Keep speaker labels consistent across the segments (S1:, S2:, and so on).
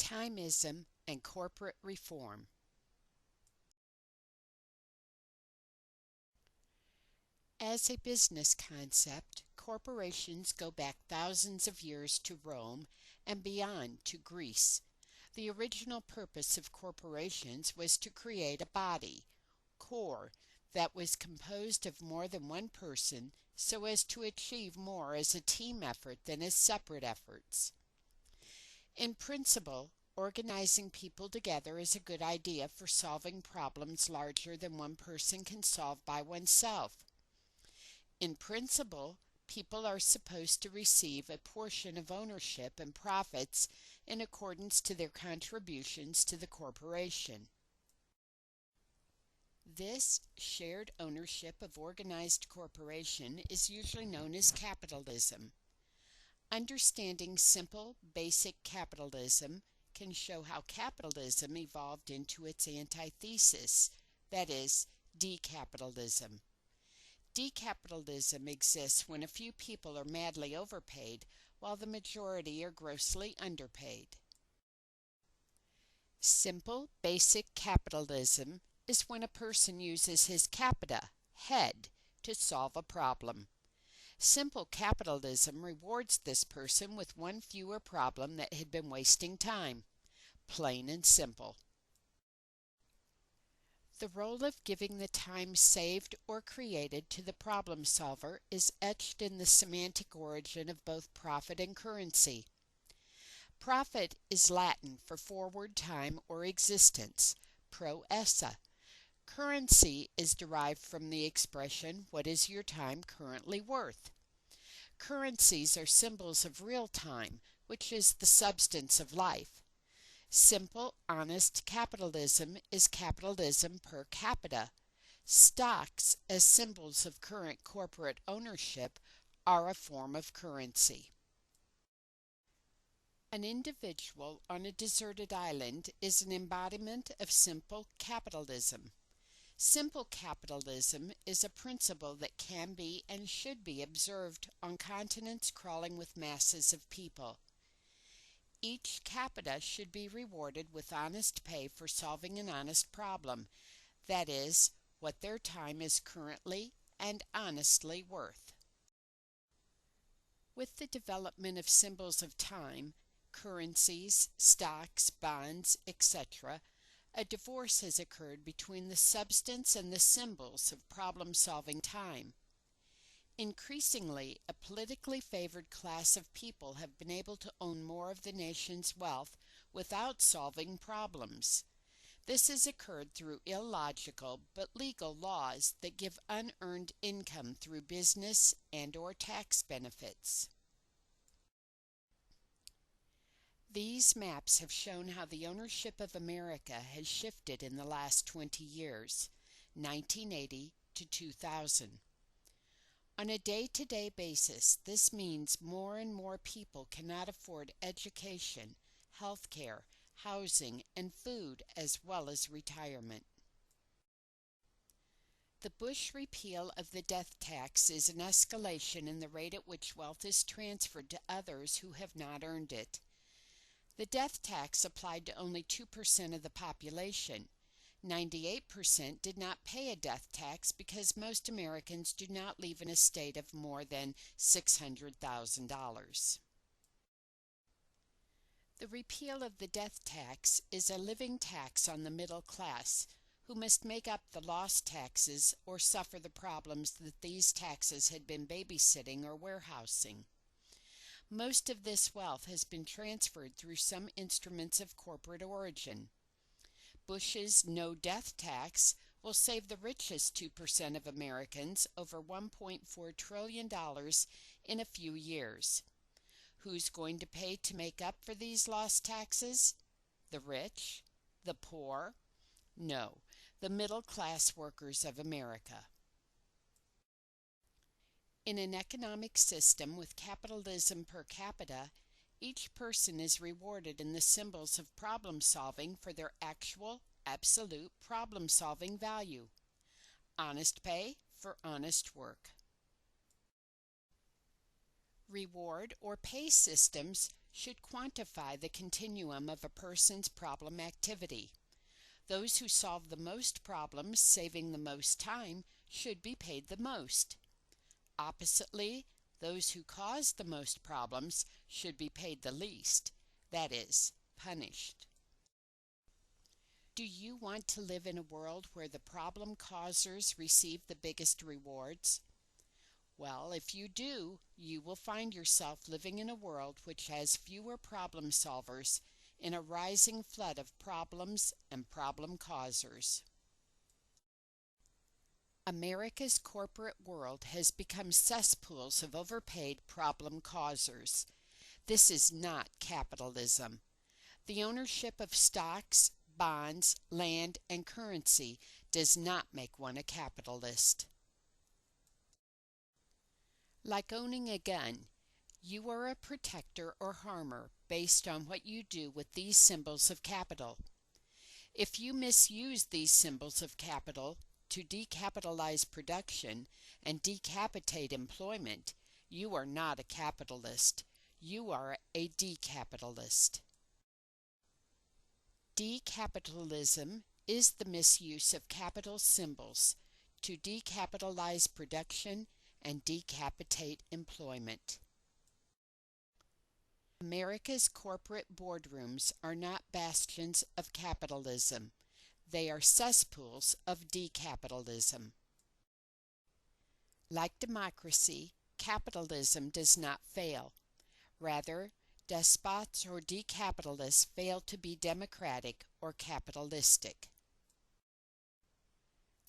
S1: Timeism and corporate reform. As a business concept, corporations go back thousands of years to Rome and beyond to Greece. The original purpose of corporations was to create a body, core, that was composed of more than one person so as to achieve more as a team effort than as separate efforts. In principle, organizing people together is a good idea for solving problems larger than one person can solve by oneself. In principle, people are supposed to receive a portion of ownership and profits in accordance to their contributions to the corporation. This shared ownership of organized corporation is usually known as capitalism. Understanding simple, basic capitalism can show how capitalism evolved into its antithesis, that is, decapitalism. Decapitalism exists when a few people are madly overpaid while the majority are grossly underpaid. Simple, basic capitalism is when a person uses his capita, head, to solve a problem. Simple capitalism rewards this person with one fewer problem that had been wasting time. Plain and simple. The role of giving the time saved or created to the problem solver is etched in the semantic origin of both profit and currency. Profit is Latin for forward time or existence, pro esse. Currency is derived from the expression, what is your time currently worth? Currencies are symbols of real time, which is the substance of life. Simple, honest capitalism is capitalism per capita. Stocks, as symbols of current corporate ownership, are a form of currency. An individual on a deserted island is an embodiment of simple capitalism. Simple capitalism is a principle that can be and should be observed on continents crawling with masses of people. Each capita should be rewarded with honest pay for solving an honest problem, that is, what their time is currently and honestly worth. With the development of symbols of time, currencies, stocks, bonds, etc., a divorce has occurred between the substance and the symbols of problem-solving time. Increasingly, a politically favored class of people have been able to own more of the nation's wealth without solving problems. This has occurred through illogical but legal laws that give unearned income through business and/or tax benefits. These maps have shown how the ownership of America has shifted in the last 20 years, 1980 to 2000. On a day-to-day basis, this means more and more people cannot afford education, health care, housing, and food, as well as retirement. The Bush repeal of the death tax is an escalation in the rate at which wealth is transferred to others who have not earned it. The death tax applied to only 2% of the population. 98% did not pay a death tax because most Americans do not leave an estate of more than $600,000. The repeal of the death tax is a living tax on the middle class, who must make up the lost taxes or suffer the problems that these taxes had been babysitting or warehousing. Most of this wealth has been transferred through some instruments of corporate origin. Bush's no death tax will save the richest 2% of Americans over $1.4 trillion in a few years. Who's going to pay to make up for these lost taxes? The rich? The poor? No, the middle-class workers of America. In an economic system with capitalism per capita, each person is rewarded in the symbols of problem solving for their actual, absolute problem solving value. Honest pay for honest work. Reward or pay systems should quantify the continuum of a person's problem activity. Those who solve the most problems, saving the most time, should be paid the most. Oppositely, those who cause the most problems should be paid the least, that is, punished. Do you want to live in a world where the problem causers receive the biggest rewards? Well, if you do, you will find yourself living in a world which has fewer problem solvers in a rising flood of problems and problem causers. America's corporate world has become cesspools of overpaid problem causers. This is not capitalism. The ownership of stocks, bonds, land, and currency does not make one a capitalist. Like owning a gun, you are a protector or harmer based on what you do with these symbols of capital. If you misuse these symbols of capital to decapitalize production and decapitate employment, you are not a capitalist. You are a decapitalist. Decapitalism is the misuse of capital symbols to decapitalize production and decapitate employment. America's corporate boardrooms are not bastions of capitalism. They are cesspools of decapitalism. Like democracy, capitalism does not fail. Rather, despots or decapitalists fail to be democratic or capitalistic.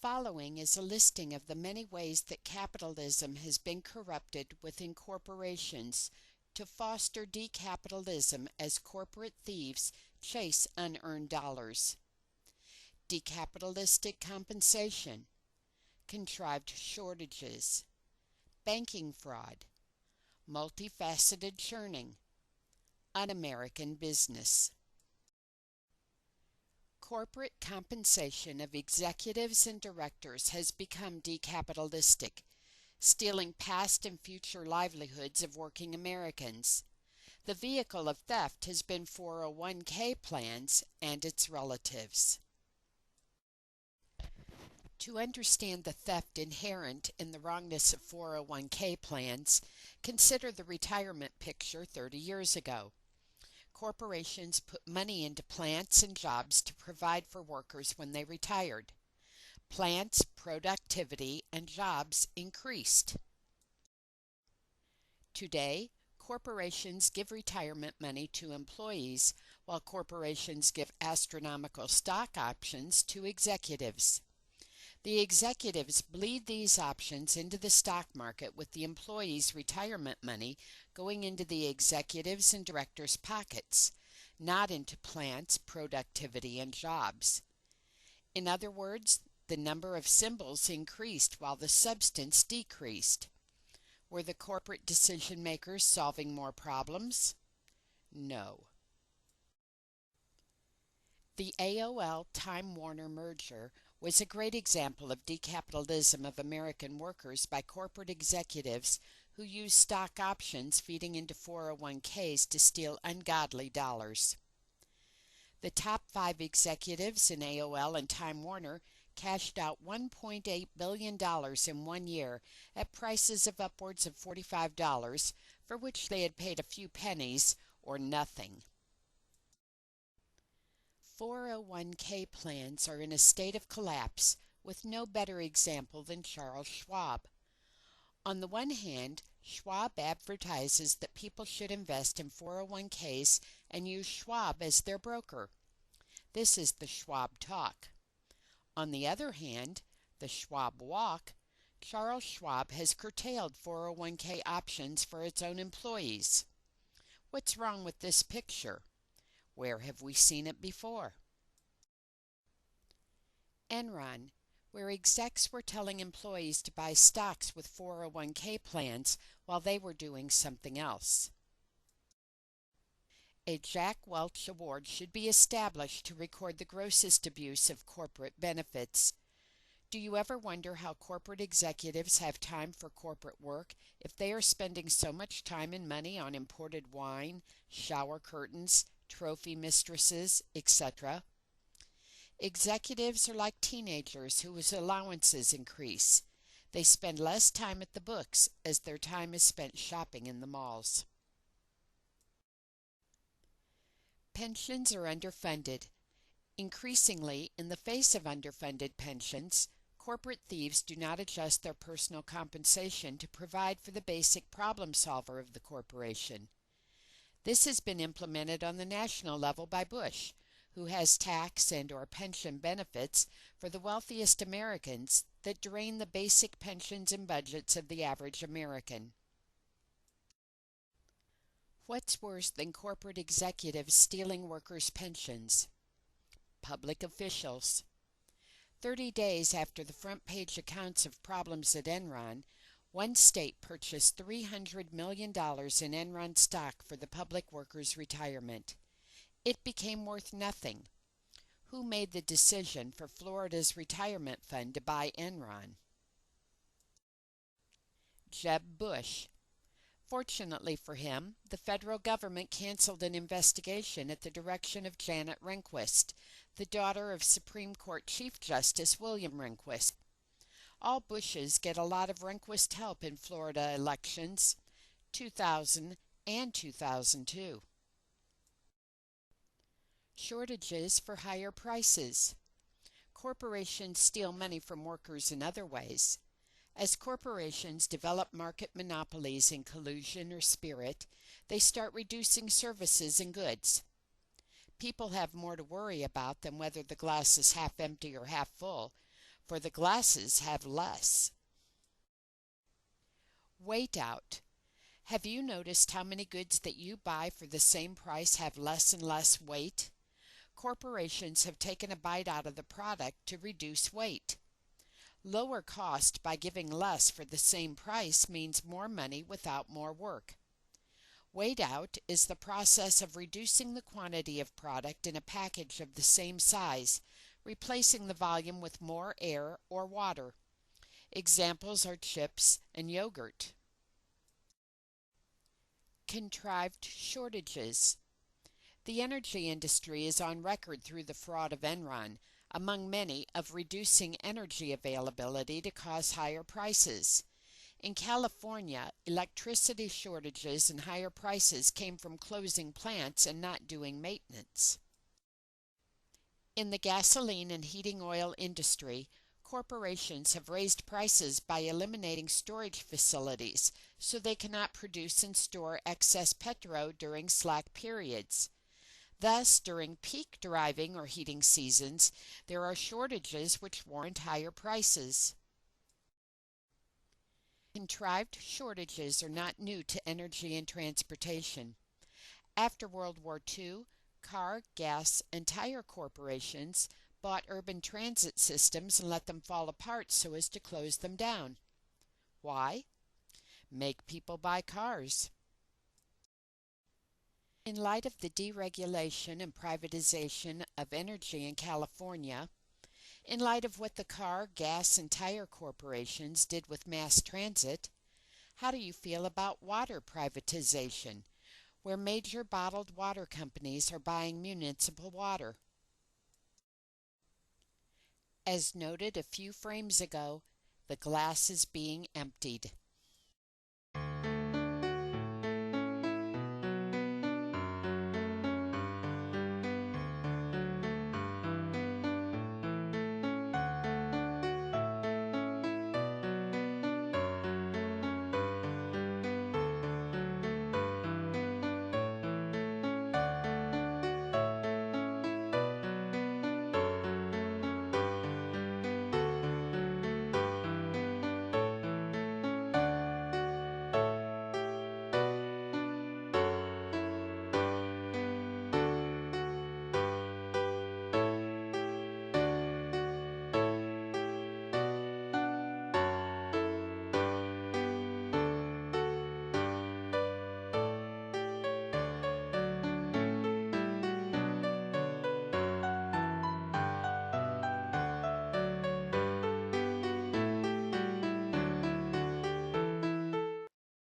S1: Following is a listing of the many ways that capitalism has been corrupted within corporations to foster decapitalism as corporate thieves chase unearned dollars. Decapitalistic compensation, contrived shortages, banking fraud, multifaceted churning, un-American business. Corporate compensation of executives and directors has become decapitalistic, stealing past and future livelihoods of working Americans. The vehicle of theft has been 401k plans and its relatives. To understand the theft inherent in the wrongness of 401k plans, consider the retirement picture 30 years ago. Corporations put money into plants and jobs to provide for workers when they retired. Plants' productivity and jobs increased. Today, corporations give retirement money to employees, while corporations give astronomical stock options to executives. The executives bleed these options into the stock market, with the employees' retirement money going into the executives' and directors' pockets, not into plants, productivity, and jobs. In other words, the number of symbols increased while the substance decreased. Were the corporate decision makers solving more problems? No. The AOL-Time Warner merger was a great example of decapitalism of American workers by corporate executives who used stock options feeding into 401ks to steal ungodly dollars. The top 5 executives in AOL and Time Warner cashed out $1.8 billion in 1 year at prices of upwards of $45, for which they had paid a few pennies or nothing. 401k plans are in a state of collapse, with no better example than Charles Schwab. On the one hand, Schwab advertises that people should invest in 401ks and use Schwab as their broker. This is the Schwab talk. On the other hand, the Schwab walk, Charles Schwab has curtailed 401k options for its own employees. What's wrong with this picture? Where have we seen it before? Enron, where execs were telling employees to buy stocks with 401k plans while they were doing something else. A Jack Welch Award should be established to record the grossest abuse of corporate benefits. Do you ever wonder how corporate executives have time for corporate work if they are spending so much time and money on imported wine, shower curtains, trophy mistresses, etc.? Executives are like teenagers whose allowances increase. They spend less time at the books as their time is spent shopping in the malls. Pensions are underfunded. Increasingly, in the face of underfunded pensions, corporate thieves do not adjust their personal compensation to provide for the basic problem solver of the corporation. This has been implemented on the national level by Bush, who has tax and/or pension benefits for the wealthiest Americans that drain the basic pensions and budgets of the average American. What's worse than corporate executives stealing workers' pensions? Public officials. 30 days after the front-page accounts of problems at Enron, one state purchased $300 million in Enron stock for the public workers' retirement. It became worth nothing. Who made the decision for Florida's retirement fund to buy Enron? Jeb Bush. Fortunately for him, the federal government canceled an investigation at the direction of Janet Rehnquist, the daughter of Supreme Court Chief Justice William Rehnquist. All Bushes get a lot of Rehnquist help in Florida elections, 2000 and 2002. Shortages for higher prices. Corporations steal money from workers in other ways. As corporations develop market monopolies in collusion or spirit, they start reducing services and goods. People have more to worry about than whether the glass is half empty or half full, for the glasses have less. Weight out. Have you noticed how many goods that you buy for the same price have less and less weight? Corporations have taken a bite out of the product to reduce weight. Lower cost by giving less for the same price means more money without more work. Weight out is the process of reducing the quantity of product in a package of the same size, replacing the volume with more air or water. Examples are chips and yogurt. Contrived shortages. The energy industry is on record through the fraud of Enron, among many, of reducing energy availability to cause higher prices. In California, electricity shortages and higher prices came from closing plants and not doing maintenance. In the gasoline and heating oil industry, corporations have raised prices by eliminating storage facilities so they cannot produce and store excess petrol during slack periods. Thus, during peak driving or heating seasons, there are shortages which warrant higher prices. Contrived shortages are not new to energy and transportation. After World War II, car, gas, and tire corporations bought urban transit systems and let them fall apart so as to close them down. Why? Make people buy cars. In light of the deregulation and privatization of energy in California, in light of what the car, gas, and tire corporations did with mass transit, how do you feel about water privatization, where major bottled water companies are buying municipal water? As noted a few frames ago, the glass is being emptied.